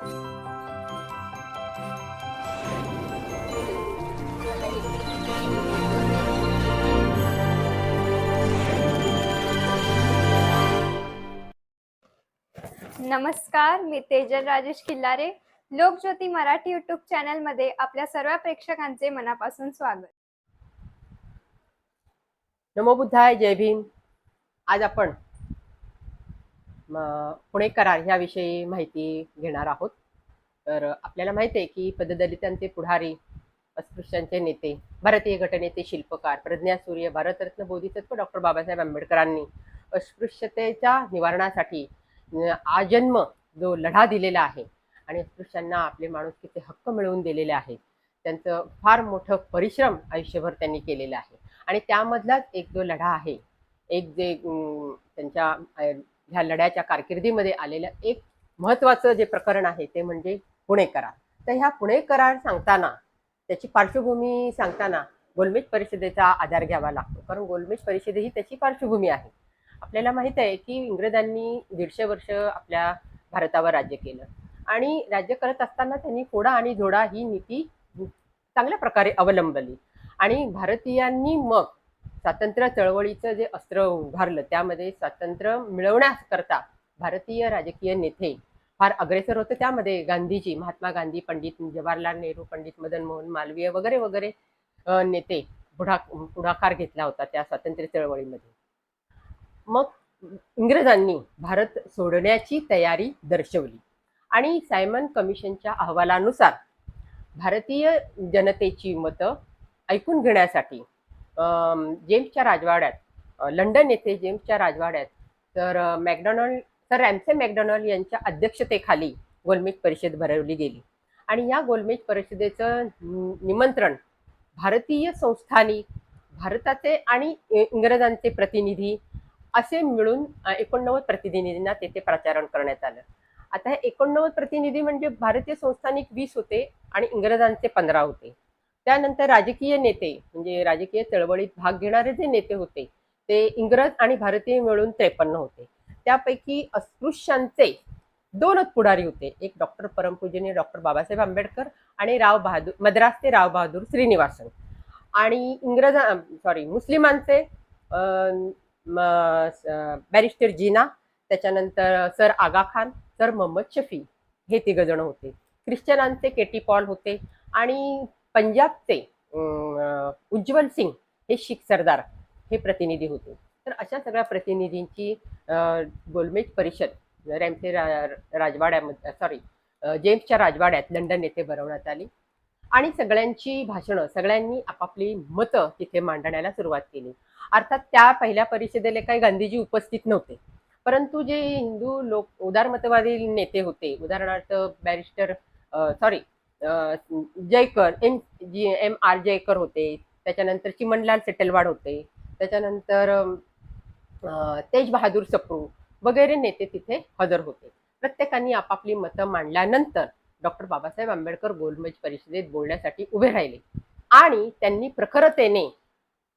नमस्कार, मी तेजल राजेश किल्लारे. लोकज्योती मराठी यूट्यूब चॅनलमध्ये आपल्या सर्व प्रेक्षकांचे मनापासून स्वागत. नमो बुद्धाय, जय भीम. आज आपण पुणे करार ह्याविषयी माहिती घेणार आहोत. तर आपल्याला माहिती आहे की पददलितांचे पुढारी, अस्पृश्यांचे नेते, भारतीय घटनेचे शिल्पकार, प्रज्ञासूर्य, भारतरत्न बोधिसत्व डॉक्टर बाबासाहेब आंबेडकरांनी अस्पृश्यतेच्या निवारणासाठी आजन्म जो लढा दिलेला आहे आणि अस्पृश्यांना आपले माणुसकीचे हक्क मिळवून दिलेले आहेत, त्यांचं फार मोठं परिश्रम आयुष्यभर त्यांनी केलेलं आहे. आणि त्यामधलाच एक जो लढा आहे, एक जे त्यांच्या ह्या लढ्याच्या कारकिर्दीमध्ये आलेलं एक महत्त्वाचं जे प्रकरण आहे ते म्हणजे पुणे करार. तर ह्या पुणे करार सांगताना, त्याची पार्श्वभूमी सांगताना गोलमेज परिषदेचा आधार घ्यावा लागतो, कारण गोलमेज परिषद ही त्याची पार्श्वभूमी आहे. आपल्याला माहित आहे की इंग्रजांनी 150 वर्ष आपल्या भारतावर राज्य केलं आणि राज्य करत असताना त्यांनी फोडा आणि झोडा ही नीती चांगल्या प्रकारे अवलंबली आणि भारतीयांनी मग स्वातंत्र्य चळवळीचं जे अस्त्र उभारलं, त्यामध्ये स्वातंत्र्य मिळवण्याकरता भारतीय राजकीय नेते फार अग्रेसर होते. त्यामध्ये गांधीजी, महात्मा गांधी, पंडित जवाहरलाल नेहरू, पंडित मदन मोहन मालवीय वगैरे वगैरे नेते पुढाकार घेतला होता त्या स्वातंत्र्य चळवळीमध्ये. मग इंग्रजांनी भारत सोडण्याची तयारी दर्शवली आणि सायमन कमिशनच्या अहवालानुसार भारतीय जनतेची मतं ऐकून घेण्यासाठी जेम्सच्या राजवाड्यात, लंडन येथे जेम्सच्या राजवाड्यात सर रॅम्से मॅकडोनाल्ड यांच्या अध्यक्षतेखाली गोलमेज परिषद भरवली गेली आणि या गोलमेज परिषदेचं निमंत्रण भारतीय संस्थानिक, भारताचे आणि इंग्रजांचे प्रतिनिधी असे मिळून 89 प्रतिनिधींना तेथे प्रचारण करण्यात आलं. आता हे 89 प्रतिनिधी म्हणजे भारतीय संस्थानिक 20 होते आणि इंग्रजांचे 15 होते. त्यानंतर राजकीय नेते, म्हणजे राजकीय चळवळीत भाग घेणारे जे नेते होते ते इंग्रज आणि भारतीय मिळून 53 होते. त्यापैकी अस्पृश्यांचे 2च पुढारी होते, एक डॉक्टर परमपूजनीय डॉक्टर बाबासाहेब आंबेडकर आणि मद्रासचे राव बहादूर श्रीनिवासन. आणि मुस्लिमांचे बॅरिस्टर जिना, त्याच्यानंतर सर आगा खान, सर मोहम्मद शफी हे 3 जण होते. ख्रिश्चनांचे केटी पॉल होते आणि पंजाबचे उज्ज्वल सिंग हे शीख सरदार हे प्रतिनिधी होते. तर अशा सगळ्या प्रतिनिधींची गोलमेज परिषद रॅम्से राजवाड्यामध्ये जेम्सच्या राजवाड्यात लंडन येथे भरवण्यात आली आणि सगळ्यांची भाषणं, सगळ्यांनी आपापली मतं तिथे मांडण्याला सुरुवात केली. अर्थात त्या पहिल्या परिषदेला काही गांधीजी उपस्थित नव्हते, परंतु जे हिंदू उदारमतवादी नेते होते, उदाहरणार्थ बॅरिस्टर जयकर, M.R. जयकर होते, त्याच्यानंतर चिमणलाल सेटलवाड होते, त्याच्यानंतर तेज बहादूर सप्रू वगैरे नेते तिथे हजर होते. प्रत्येकाने आपापली मतं मांडल्यानंतर डॉक्टर बाबासाहेब आंबेडकर गोलमेज परिषदेत बोलण्यासाठी उभे राहिले आणि त्यांनी प्रखरतेने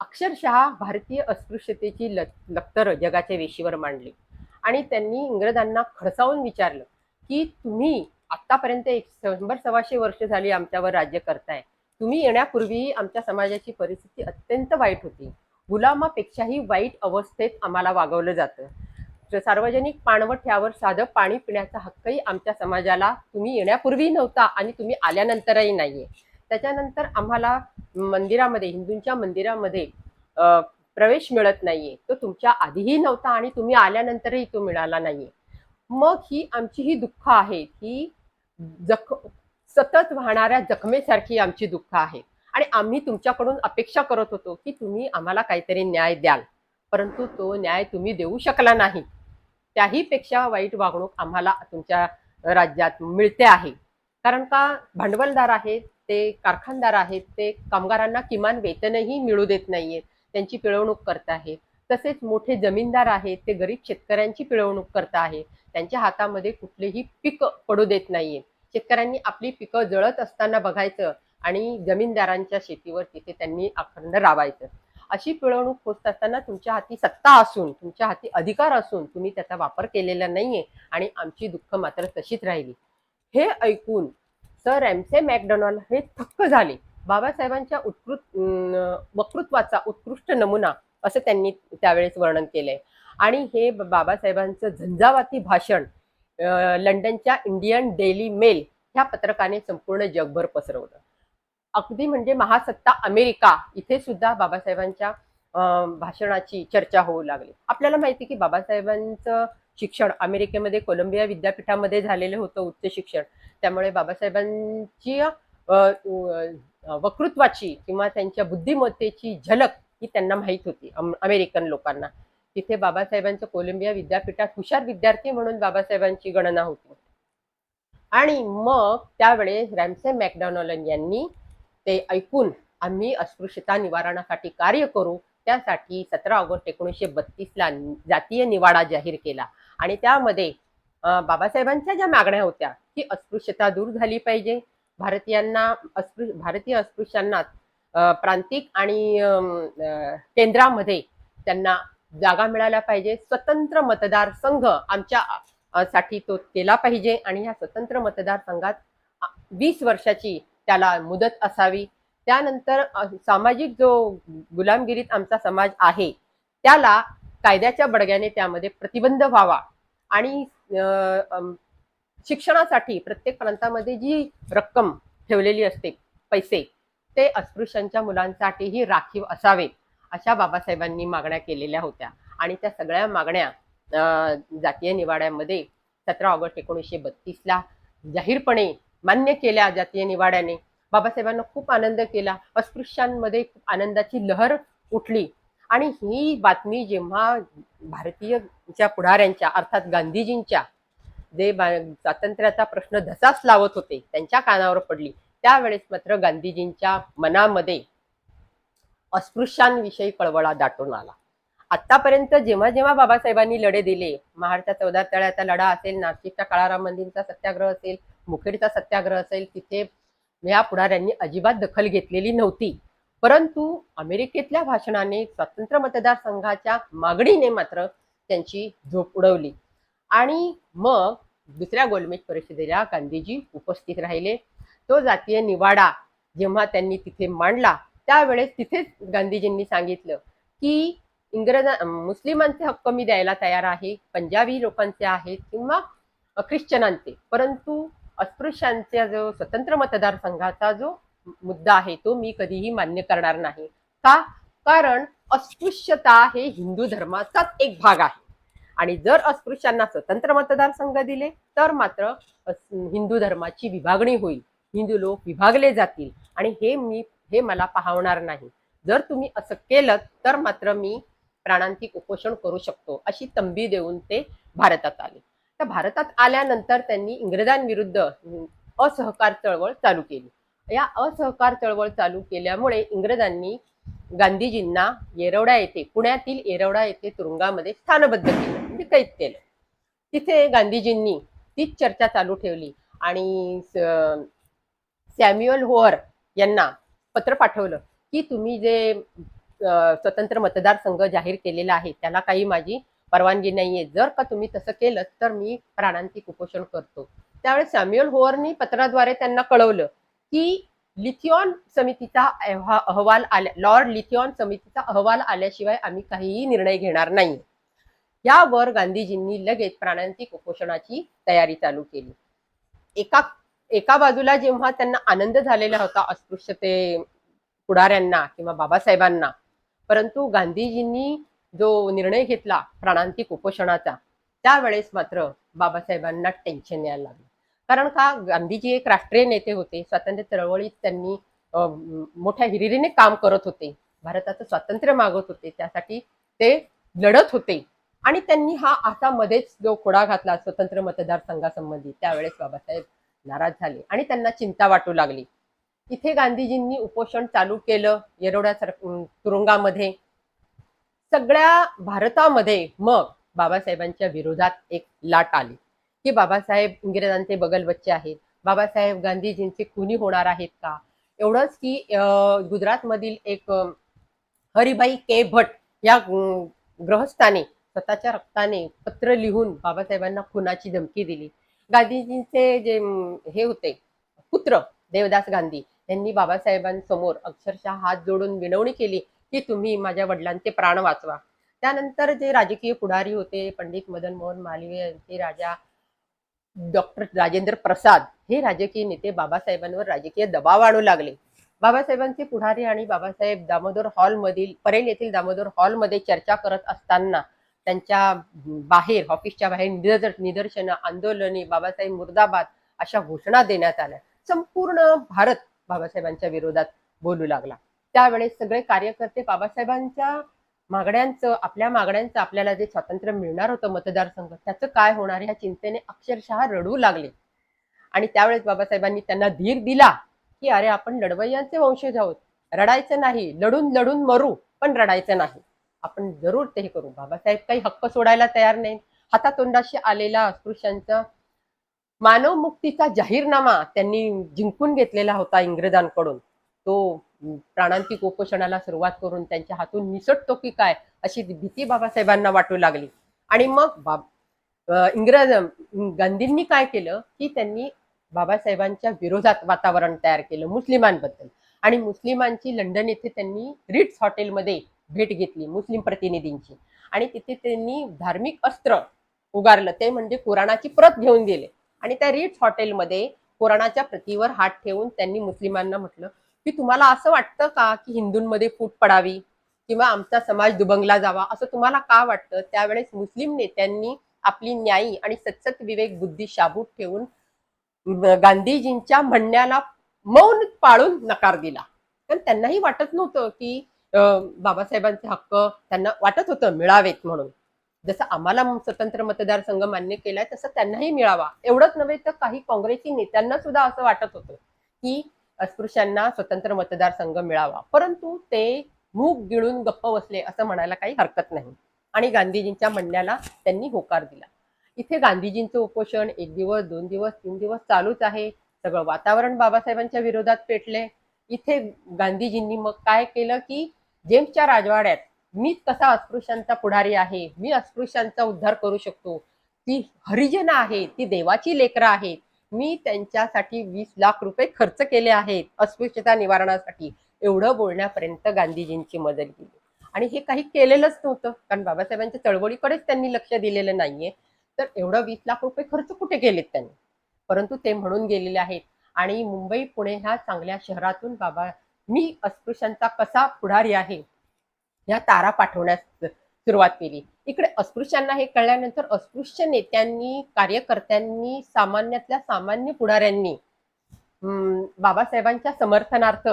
अक्षरशः भारतीय अस्पृश्यतेची लक्तर जगाच्या वेशीवर मांडली आणि त्यांनी इंग्रजांना खडसावून विचारलं की तुम्ही आतापर्यंत 100-125 वर्ष झाली आमच्यावर राज्य करताय, तुम्ही येण्यापूर्वी आमच्या समाजाची परिस्थिती अत्यंत वाईट होती, गुलामापेक्षाही वाईट अवस्थेत आम्हाला वागवलं जातं, सार्वजनिक पाणवठ्यावर साधं पाणी पिण्याचा हक्कही आमच्या समाजाला तुम्ही येण्यापूर्वी नव्हता आणि तुम्ही आल्यानंतरही नाहीये. त्याच्यानंतर आम्हाला मंदिरामध्ये, हिंदूंच्या मंदिरामध्ये प्रवेश मिळत नाहीये, तो तुमच्या आधीही नव्हता आणि तुम्ही आल्यानंतरही तो मिळाला नाहीये. मग ही आमची ही दुःख आहेत, ही सतत वाहणाऱ्या जखमेसारखी आमची दुःख आहेत आणि आम्ही तुमच्याकडून अपेक्षा करत होतो की तुम्ही आम्हाला काहीतरी न्याय द्याल, परंतु तो न्याय तुम्ही देऊ शकला नाही. त्याही पेक्षा वाईट वागणूक आम्हाला तुमच्या राज्यात मिळते आहे, कारण का भांडवलदार आहेत, ते कारखानदार आहेत, ते कामगारांना किमान वेतनही मिळू देत नाहीये, त्यांची पिळवणूक करत आहेत. तसेच मोठे जमीनदार आहेत, ते गरीब शेतकऱ्यांची पिळवणूक करत आहेत, त्यांच्या हातामध्ये कुठलेही पीक पडू देत नाहीये. शेतकऱ्यांनी आपली पिकं जळत असताना बघायचं आणि जमीनदारांच्या शेतीवर तिथे त्यांनी अखंड राबायचं. अशी पिळवणूक होत असताना तुमच्या हाती सत्ता असून, तुमच्या हाती अधिकार असून तुम्ही त्याचा वापर केलेला नाहीये आणि आमची दुःख मात्र तशीच राहिली. हे ऐकून सर रॅम्से मॅकडॉनल्ड हे थक्क झाले. बाबासाहेबांच्या वक्तृत्वाचा उत्कृष्ट नमुना असं त्यांनी त्यावेळेस वर्णन केलंय. आणि हे बाबासाहेबांचं झंझावाती भाषण लंडनच्या इंडियन डेली मेल ह्या पत्रकाने संपूर्ण जगभर पसरवलं. अगदी म्हणजे महासत्ता अमेरिका इथे सुद्धा बाबासाहेबांच्या भाषणाची चर्चा होऊ लागली. आपल्याला माहिती की बाबासाहेबांचं शिक्षण अमेरिकेमध्ये कोलंबिया विद्यापीठामध्ये झालेलं होतं, उच्च शिक्षण. त्यामुळे बाबासाहेबांची वक्तृत्वाची किंवा त्यांच्या बुद्धिमत्तेची झलक ही त्यांना माहीत होती अमेरिकन लोकांना. तिथे बाबासाहेबांचं कोलंबिया विद्यापीठात हुशार विद्यार्थी म्हणून बाबासाहेबांची गणना होती. आणि मग त्यावेळेस रॅम्से मॅकडॉनल्ड यांनी ते ऐकून आम्ही अस्पृश्यता निवारणासाठी कार्य करू, त्यासाठी 17 ऑगस्ट 1932ला जातीय निवाडा जाहीर केला. आणि त्यामध्ये बाबासाहेबांच्या ज्या मागण्या होत्या की अस्पृश्यता दूर झाली पाहिजे, भारतीय अस्पृश्यांना प्रांतिक आणि केंद्रामध्ये त्यांना जागा मिळाल्या पाहिजे, स्वतंत्र मतदारसंघ आमच्या साठी तो केला पाहिजे आणि ह्या स्वतंत्र मतदारसंघात 20 वर्षाची त्याला मुदत असावी. त्यानंतर सामाजिक जो गुलामगिरीत आमचा समाज आहे त्याला कायद्याच्या बडग्याने त्यामध्ये प्रतिबंध व्हावा. आणि शिक्षणासाठी प्रत्येक प्रांतामध्ये जी रक्कम ठेवलेली असते, पैसे, ते अस्पृश्यांच्या मुलांसाठीही राखीव असावे, अशा बाबासाहेबांनी मागण्या केलेल्या होत्या. आणि त्या सगळ्या मागण्या जातीय निवाड्यामध्ये 17 ऑगस्ट 1932ला जाहीरपणे मान्य केल्या. जातीय निवाड्याने बाबासाहेबांना खूप आनंद केला. अस्पृश्यांमध्ये खूप आनंदाची लहर उठली. आणि ही बातमी जेव्हा भारतीय पुढाऱ्यांच्या अर्थात गांधीजींच्या जे स्वातंत्र्याचा प्रश्न धसास लावत होते त्यांच्या कानावर पडली, त्यावेळेस मात्र गांधीजींच्या मनामध्ये अस्पृश्यांविषयी कळवळा दाटून आला. आतापर्यंत जेव्हा जेव्हा बाबासाहेबांनी लढे दिले, महाडच्या 14 तळ्याचा लढा असेल, नाशिकच्या काळाराम मंदिरचा सत्याग्रह असेल, मुखेडचा सत्याग्रह असेल, तिथे या पुढाऱ्यांनी अजिबात दखल घेतलेली नव्हती. परंतु अमेरिकेतल्या भाषणाने, स्वतंत्र मतदारसंघाच्या मागणीने मात्र त्यांची झोप उडवली. आणि मग दुसऱ्या गोलमेज परिषदेला गांधीजी उपस्थित राहिले. तो जातीय निवाडा जेव्हा त्यांनी तिथे मांडला त्यावेळेस तिथेच गांधीजींनी सांगितलं की मुस्लिमांचे हक्क मी द्यायला तयार आहे, पंजाबी लोकांचे आहेत किंवा ख्रिश्चनांचे, परंतु अस्पृश्यांचा जो स्वतंत्र मतदारसंघाचा जो मुद्दा आहे तो मी कधीही मान्य करणार नाही. का? कारण अस्पृश्यता हे हिंदू धर्माचाच एक भाग आहे. आणि जर अस्पृश्यांना स्वतंत्र मतदारसंघ दिले तर मात्र हिंदू धर्माची विभागणी होईल, हिंदू लोक विभागले जातील आणि हे मला पाहवणार नाही. जर तुम्ही असं केलं तर मात्र मी प्राणांतिक उपोषण करू शकतो, अशी तंबी देऊन ते भारतात आले. तर भारतात आल्यानंतर त्यांनी इंग्रजांविरुद्ध असहकार चळवळ चालू केली. या असहकार चळवळ चालू केल्यामुळे इंग्रजांनी गांधीजींना येरवडा येथे, पुण्यातील येरवडा येथे तुरुंगामध्ये स्थानबद्ध केलं, म्हणजे कैद केलं. तिथे गांधीजींनी तीच चर्चा चालू ठेवली आणि सॅम्युअल होअर यांना पत्र पाठवलं की तुम्ही जे स्वतंत्र मतदारसंघ जाहीर केलेला आहे त्याला काही माझी परवानगी नाहीये, जर का तुम्ही तसं केलं तर मी प्राणांतिक उपोषण करतो. त्यावेळेस सॅम्युअल होअरनी पत्राद्वारे त्यांना कळवलं की लिथियॉन समितीचा अहवाल लॉर्ड लिथियॉन समितीचा अहवाल आल्याशिवाय आम्ही काहीही निर्णय घेणार नाही. यावर गांधीजींनी लगेच प्राणांतिक उपोषणाची तयारी चालू केली. एका बाजूला जेव्हा त्यांना आनंद झालेला होता अस्पृश्यते पुढाऱ्यांना किंवा बाबासाहेबांना, परंतु गांधीजींनी जो निर्णय घेतला प्राणांतिक उपोषणाचा त्यावेळेस मात्र बाबासाहेबांना टेन्शन यायला लागलं. कारण का? गांधीजी एक राष्ट्रीय नेते होते, स्वातंत्र्य चळवळीत त्यांनी मोठ्या हिरिरीने काम करत होते, भारताचं स्वातंत्र्य मागत होते, त्यासाठी ते लढत होते. आणि त्यांनी हा असा मध्येच जो खोडा घातला स्वतंत्र मतदारसंघासंबंधी, त्यावेळेस बाबासाहेब नाराज झाले आणि त्यांना चिंता वाटू लागली. इथे गांधीजींनी उपोषण चालू केलं येरवडा तुरुंगामध्ये. सगळ्या भारतामध्ये मग बाबासाहेबांच्या विरोधात एक लाट आली की बाबासाहेब इंग्रजांचे बगलबच्चे आहेत, बाबासाहेब गांधीजींचे खुनी होणार आहेत का? एवढंच की गुजरातमधील एक हरिभाई के भट या गृहस्थाने स्वतःच्या रक्ताने पत्र लिहून बाबासाहेबांना खुनाची धमकी दिली. गांधीजींचे जे हे होते पुत्र देवदास गांधी यांनी बाबासाहेबांसमोर अक्षरशः हात जोडून विनवणी केली की तुम्ही माझ्या वडिलांचे प्राण वाचवा. त्यानंतर जे राजकीय पुढारी होते पंडित मदन मोहन मालवीय यांचे राजा डॉक्टर राजेंद्र प्रसाद हे राजकीय नेते बाबासाहेबांवर राजकीय दबाव आणू लागले. बाबासाहेबांचे पुढारी आणि बाबासाहेब दामोदर हॉलमधील परेल येथील दामोदर हॉलमध्ये चर्चा करत असताना त्यांच्या बाहेर ऑफिसच्या बाहेर निदर्शनं आंदोलने बाबासाहेब मुर्दाबाद अशा घोषणा देण्यात आल्या. संपूर्ण भारत बाबासाहेबांच्या विरोधात बोलू लागला. त्यावेळेस सगळे कार्यकर्ते बाबासाहेबांच्या मागण्यांचं आपल्या मागण्यांचं आपल्याला जे स्वातंत्र्य मिळणार होतं मतदारसंघ त्याचं काय होणार ह्या चिंतेने अक्षरशः रडू लागले. आणि त्यावेळेस बाबासाहेबांनी त्यांना धीर दिला की अरे आपण लढवय्यांचे वंशज आहोत, रडायचं नाही, लढून लढून मरू पण रडायचं नाही, आपण जरूर ते करू. बाबासाहेब काही हक्क सोडायला तयार नाहीत. हातातोंडाशी आलेला अस्पृश्यांचा मानव मुक्तीचा जाहीरनामा त्यांनी जिंकून घेतलेला होता इंग्रजांकडून. तो प्राणांतिक उपोषणाला सुरुवात करून त्यांच्या हातून निसटतो की काय अशी भीती बाबासाहेबांना वाटू लागली. आणि मग गांधींनी काय केलं की त्यांनी बाबासाहेबांच्या विरोधात वातावरण तयार केलं मुस्लिमांबद्दल. आणि मुस्लिमांची लंडन येथे त्यांनी रिट्स हॉटेलमध्ये भेट घेतली मुस्लिम प्रतिनिधींची. आणि तिथे त्यांनी धार्मिक अस्त्र उगारलं ते म्हणजे कुराणाची प्रत घेऊन गेले. आणि त्या रिट्स हॉटेलमध्ये कुराणाच्या प्रतीवर हात ठेवून त्यांनी मुस्लिमांना म्हटलं की तुम्हाला असं वाटतं का की हिंदूंमध्ये फूट पडावी किंवा आमचा समाज दुभंगला जावा असं तुम्हाला का वाटतं. त्यावेळेस मुस्लिम नेत्यांनी आपली न्यायी आणि सत्सत विवेक बुद्धी शाबूत ठेवून गांधीजींच्या म्हणण्याला मौन पाळून नकार दिला. कारण त्यांनाही वाटत नव्हतं की बाबासाहेबांचे हक्क त्यांना वाटत होतं मिळावेत म्हणून. जसं आम्हाला स्वतंत्र मतदारसंघ मान्य केलाय तसं त्यांनाही मिळावा. एवढंच नव्हे तर काही काँग्रेसी नेत्यांना सुद्धा असं वाटत होतं की अस्पृश्यांना स्वतंत्र मतदारसंघ मिळावा. परंतु ते मूग गिळून गप्प बसले असं म्हणायला काही हरकत नाही. आणि गांधीजींच्या म्हणण्याला त्यांनी होकार दिला. इथे गांधीजींचं उपोषण 1 दिवस 2 दिवस 3 दिवस चालूच आहे. सगळं वातावरण बाबासाहेबांच्या विरोधात पेटले. इथे गांधीजींनी मग काय केलं की जेम्सच्या राजवाड्यात मी कसा अस्पृश्यांचा पुढारी आहे, मी अस्पृश्यांचा उद्धार करू शकतो, ती हरिजन आहे, ती देवाची लेकरं आहेत, मी त्यांच्यासाठी 20 लाख रुपये खर्च केले आहेत अस्पृश्यता निवारणासाठी, एवढं बोलण्यापर्यंत गांधीजींची मदत केली. आणि हे काही केलेलंच नव्हतं कारण बाबासाहेबांच्या चळवळीकडेच त्यांनी लक्ष दिलेलं नाहीये. तर एवढं 20 लाख रुपये खर्च कुठे केलेत त्यांनी. परंतु ते म्हणून गेलेले आहेत. आणि मुंबई पुणे ह्या चांगल्या शहरातून बाबा मी अस्पृश्यांचा कसा पुढारी आहे या तारा पाठवण्यास सुरुवात केली. इकडे अस्पृश्यांना हे कळल्यानंतर अस्पृश्य नेत्यांनी कार्यकर्त्यांनी सामान्यातल्या सामान्य पुढाऱ्यांनी बाबासाहेबांच्या समर्थनार्थ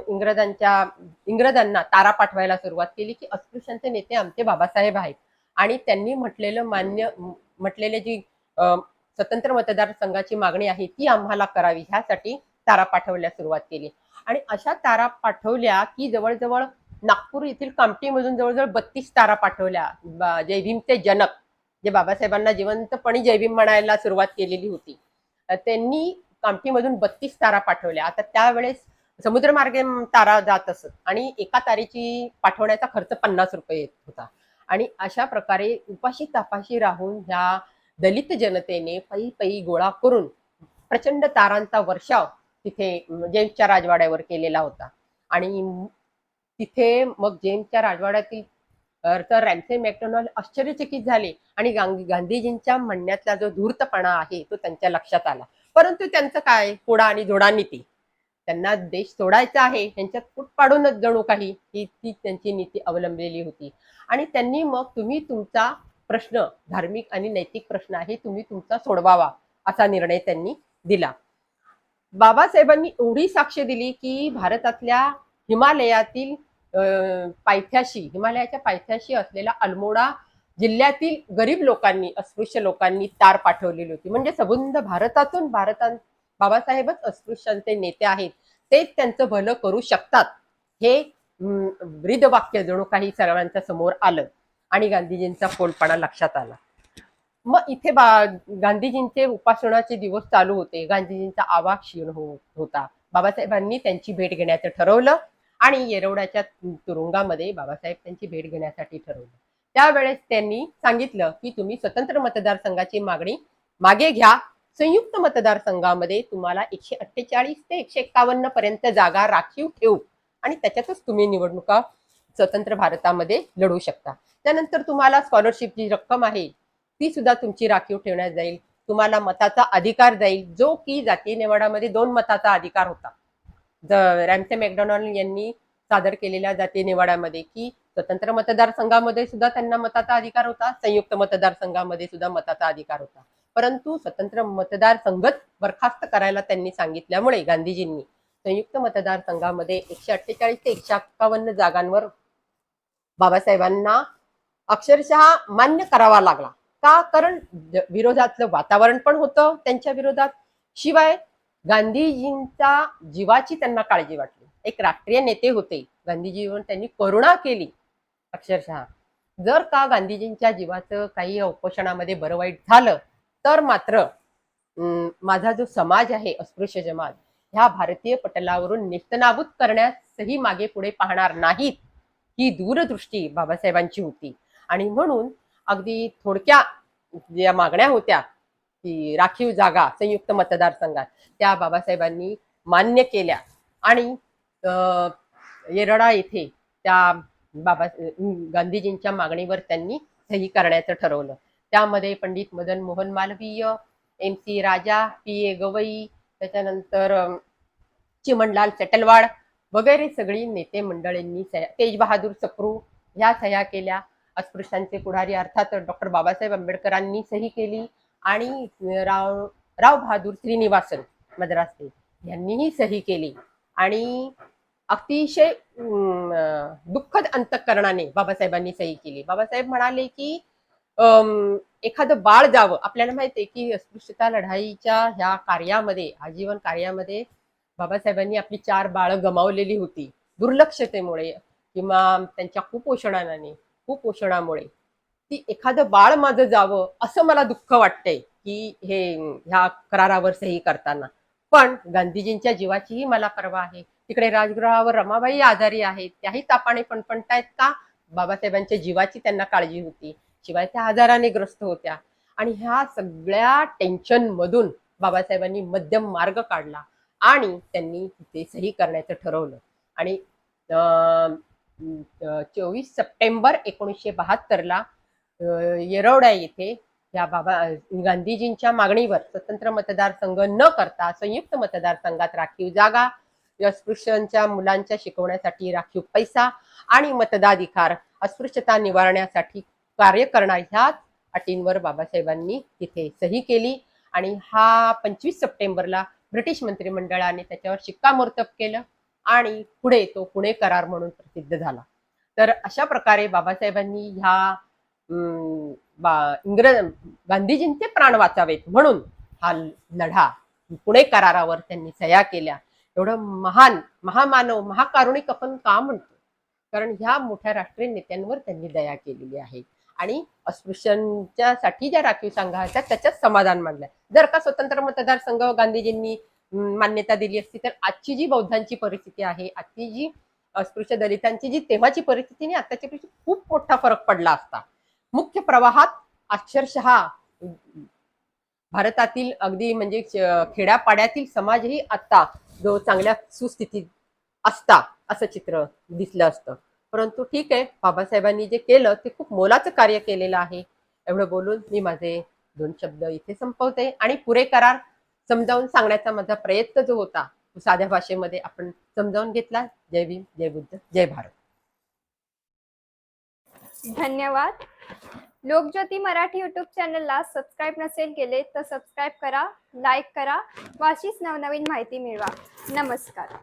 इंग्रजांना तारा पाठवायला सुरुवात केली की अस्पृश्यांचे नेते आमचे बाबासाहेब आहेत. आणि त्यांनी म्हटलेले जी स्वतंत्र मतदारसंघाची मागणी आहे ती आम्हाला करावी ह्यासाठी तारा पाठवण्यास सुरुवात केली. आणि अशा तारा पाठवल्या की जवळजवळ नागपूर येथील कामठीमधून जवळजवळ 32 तारा पाठवल्या. जय भीमचे जनक जे बाबासाहेबांना जिवंतपणे जय भीम म्हणायला सुरुवात केलेली होती त्यांनी कामठीमधून 32 तारा पाठवल्या. आता त्यावेळेस समुद्रमार्गे तारा जात असत आणि एका तारेची पाठवण्याचा खर्च 50 रुपये येत होता. आणि अशा प्रकारे उपाशी तापाशी राहून ह्या दलित जनतेने पै पै गोळा करून प्रचंड तारांचा वर्षाव तिथे जेम्सच्या राजवाड्यावर केलेला होता. आणि तिथे मग जेम्सच्या राजवाड्यातील तर रॅम्से मॅकडोनाल्ड आश्चर्यचकित झाले आणि गांधीजींच्या म्हणण्यातला जो धूर्तपणा आहे तो त्यांच्या लक्षात आला. परंतु त्यांचं काय फोडा आणि जोडा नीती, त्यांना देश सोडायचा आहे त्यांच्यात फूट पाडूनच जणू काही ही ती त्यांची नीती अवलंबलेली होती. आणि त्यांनी मग तुम्ही तुमचा प्रश्न धार्मिक आणि नैतिक प्रश्न आहे तुम्ही तुमचा सोडवावा असा निर्णय त्यांनी दिला. बाबासाहेबांनी एवढी साक्ष दिली की भारतातल्या हिमालयातील हिमालयाच्या पायथ्याशी असलेल्या अल्मोडा जिल्ह्यातील गरीब लोकांनी अस्पृश्य लोकांनी तार पाठवलेली होती. म्हणजे सबंध भारतातून बाबासाहेबच अस्पृश्यांचे नेते आहेत, तेच त्यांचं भलं करू शकतात हे ब्रीदवाक्य जणू काही सर्वांच्या समोर आलं आणि गांधीजींचा फोलपणा लक्षात आला. मग इथे गांधीजींचे उपासनाचे दिवस चालू होते. गांधीजींचा आवाज क्षीण होता. बाबासाहेबांनी त्यांची भेट घेण्याचं ठरवलं आणि येरवड्याच्या तुरुंगामध्ये बाबासाहेब त्यांची भेट घेण्यासाठी ठरवलं. त्यावेळेस त्यांनी सांगितलं की तुम्ही स्वतंत्र मतदारसंघाची मागणी मागे घ्या संयुक्त मतदारसंघामध्ये तुम्हाला 148 ते 151 पर्यंत जागा राखीव ठेवू आणि त्याच्यातच तुम्ही निवडणुका स्वतंत्र भारतामध्ये लढू शकता. त्यानंतर तुम्हाला स्कॉलरशिपची रक्कम आहे ती सुद्धा तुमची राखीव ठेवण्यात जाईल. तुम्हाला मताचा अधिकार जाईल, जो की जातीय निवडामध्ये 2 मताचा अधिकार होता. रॅम्से मॅकडोनाल्ड यांनी सादर केलेल्या जातीय निवाड्यामध्ये की स्वतंत्र मतदारसंघामध्ये सुद्धा त्यांना मताचा अधिकार होता, संयुक्त मतदारसंघामध्ये सुद्धा मताचा अधिकार होता. परंतु स्वतंत्र मतदारसंघच बरखास्त करायला त्यांनी सांगितल्यामुळे गांधीजींनी संयुक्त मतदारसंघामध्ये 148 ते 151 जागांवर बाबासाहेबांना अक्षरशः मान्य करावा लागला. का? कारण विरोधातलं वातावरण पण होतं त्यांच्या विरोधात. शिवाय गांधीजींच्या जीवाची त्यांना काळजी वाटली. एक राष्ट्रीय नेते होते, गांधीजींवर त्यांनी करुणा केली अक्षरशः. जर का गांधीजींच्या जीवाचं काही उपोषणामध्ये बरं वाईट झालं तर मात्र माझा जो समाज आहे, अस्पृश्य समाज, ह्या भारतीय पटलावरून नेस्तनाबूत करण्यासही मागे पुढे पाहणार नाहीत, ही दूरदृष्टी बाबासाहेबांची होती. आणि म्हणून अगदी थोडक्या ज्या मागण्या होत्या की राखीव जागा संयुक्त मतदारसंघात, त्या बाबासाहेबांनी मान्य केल्या आणि येरळा येथे त्या गांधीजींच्या मागणीवर त्यांनी सही करण्याचं ठरवलं. त्यामध्ये पंडित मदन मोहन मालवीय, MC राजा, PA गवई, त्याच्यानंतर चिमणलाल चटलवाड वगैरे सगळी नेते मंडळींनी तेज बहादूर सप्रू ह्या सह्या केल्या. अस्पृश्यांचे पुढारी अर्थात डॉक्टर बाबासाहेब आंबेडकरांनी सही केली आणि राव बहादूर श्रीनिवासन मद्रासे यांनीही सही केली. आणि अतिशय दुःखद अंतःकरणाने बाबासाहेबांनी सही केली. बाबासाहेब म्हणाले की एखादं बाळ जावं. आपल्याला माहिती आहे की अस्पृश्यता लढाईच्या ह्या कार्यामध्ये, आजीवन कार्यामध्ये बाबासाहेबांनी आपली 4 बाळं गमावलेली होती दुर्लक्षतेमुळे किंवा त्यांच्या कुपोषणामुळे. ती एखादं बाळ माझं जावं असं मला दुःख वाटतंय की ह्या करारावर सही करताना. पण गांधीजींच्या जीवाचीही मला पर्वा आहे. तिकडे राजगृहावर रमाबाई आजारी आहेत, त्याही तापाने फणफणतायत. का? बाबासाहेबांच्या जीवाची त्यांना काळजी होती. शिवाय त्या आजाराने ग्रस्त होत्या. आणि ह्या सगळ्या टेन्शन मधून बाबासाहेबांनी मध्यम मार्ग काढला आणि त्यांनी तिथे सही करण्याचं ठरवलं. आणि 24 सप्टेंबर 1972 येरवडा येथे या गांधीजींच्या मागणीवर स्वतंत्र मतदारसंघ न करता संयुक्त मतदारसंघात राखीव जागा, अस्पृश्यांच्या मुलांच्या शिकवण्यासाठी राखीव पैसा आणि मतदाधिकार, अस्पृश्यता निवारण्यासाठी कार्य करणार, ह्याच अटींवर बाबासाहेबांनी तिथे सही केली. आणि हा 25 सप्टेंबरला ब्रिटिश मंत्रिमंडळाने त्याच्यावर शिक्कामोर्तब केलं आणि पुढे तो पुणे करार म्हणून प्रसिद्ध झाला. तर अशा प्रकारे बाबासाहेबांनी ह्या गांधीजींचे प्राण वाचावेत म्हणून हा लढा पुणे करारावर त्यांनी सह्या केल्या. एवढं महामानव, महाकारुणिक आपण का म्हणतो? कारण ह्या मोठ्या राष्ट्रीय नेत्यांवर त्यांनी दया केलेली आहे आणि अस्पृश्यांच्यासाठी ज्या राखीव संघा आहेत त्याच्यात समाधान मानलंय. जर का स्वतंत्र मतदारसंघ गांधीजींनी मान्यता दिली असती तर आजची जी बौद्धांची परिस्थिती आहे, आजची जी अस्पृश्य दलितांची जी तेव्हाची परिस्थिती आणि आताच्या पेक्षा खूप मोठा फरक पडला असता. मुख्य प्रवाहात अक्षरशः भारतातील अगदी म्हणजे खेड्यापाड्यातील समाजही आता जो चांगल्या सुस्थितीत असता असं चित्र दिसलं असतं. परंतु ठीक आहे, बाबासाहेबांनी जे केलं ते खूप मोलाचं कार्य केलेलं आहे. एवढं बोलून मी माझे 2 शब्द इथे संपवते आणि पुणे करार समजावून सांगण्याचा माझा प्रयत्न जो होता तो साध्या भाषेमध्ये आपण समजावून घेतला. जय भीम, जय बुद्ध, जय भारत. धन्यवाद. लोकज्योती मराठी युट्यूब चॅनलला सबस्क्राईब नसेल केले तर सबस्क्राईब करा, लाईक करा व अशीच नवनवीन माहिती मिळवा. नमस्कार.